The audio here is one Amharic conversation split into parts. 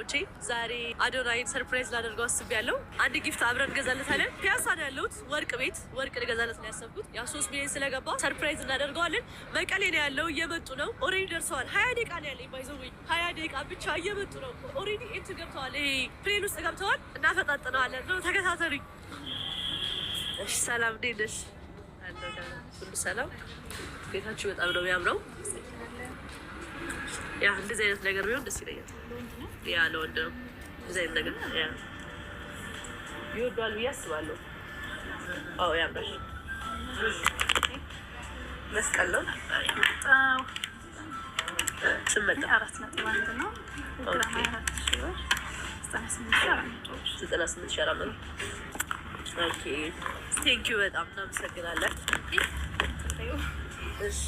ቤተሰቦቼ ዛሬ አዶናይን ሰርፕራይዝ ላደርገው አስቤያለሁ። አንድ ጊፍት አብረን እንገዛለታለን። ፒያሳ ነው ያለሁት። ወርቅ ልገዛለት ነው ያሰብኩት። ያ 3 ሚሊዮን ስለገባ ሰርፕራይዝ እናደርገዋለን። መቀሌ ነው ያለው። እየመጡ ነው። ኦልሬዲ ደርሰዋል። 20 ደቂቃ ነው ያለኝ። ባይዘው 20 ደቂቃ ብቻ እየመጡ ነው። ኦልሬዲ ኤንት ገብተዋል። ይሄ ፕሌን ውስጥ ገብተዋል። እናፈጣጥነዋለን ነው። ተከታተሉኝ። እሺ ሰላም፣ እንዴት ነሽ? ሁሉ ሰላም። ቤታችሁ በጣም ነው የሚያምረው። ያ እንደዚህ አይነት ነገር ቢሆን ደስ ይለኛል። ያ ለወንድ ነው እንደዚህ አይነት ነገር ያ ይወዷል ብዬ አስባለሁ። አዎ ያምራል። መስቀል ነው ስመጣ 4.1 ነው። ኦኬ 98,400 ኦኬ ቴንኪዩ በጣም እናመሰግናለን። እሺ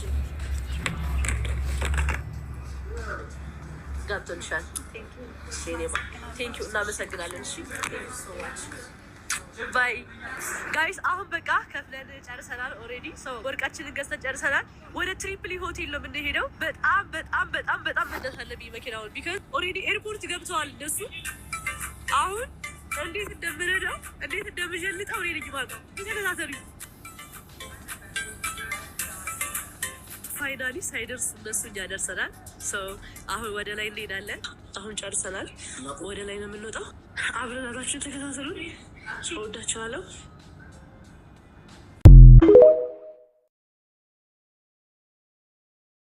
ገብቶልሻል። ቴንኪዩ እናመሰግናለን። እሺ ባይ ጋይስ። አሁን በቃ ከፍለን ጨርሰናል። ኦልሬዲ ወርቃችንን ገዝተን ጨርሰናል። ወደ ትሪፕሊ ሆቴል ነው የምንሄደው። በጣም በጣም በጣም በጣም መደስ አለብኝ መኪናውን ቢካዝ ኦልሬዲ ኤርፖርት ገብተዋል እነሱ። አሁን እንዴት እንደምንሄደው እንዴት እንደምጀልጠው እኔ ልጅ ማለት ነው። ተከታተሉኝ። ፋይናሊ ሳይደርስ እነሱ እኛ ደርሰናል። አሁን ወደ ላይ እንሄዳለን። አሁን ጨርሰናል። ወደ ላይ ነው የምንወጣው። አብረን አብራችን ተከታተሉ። እወዳችኋለሁ።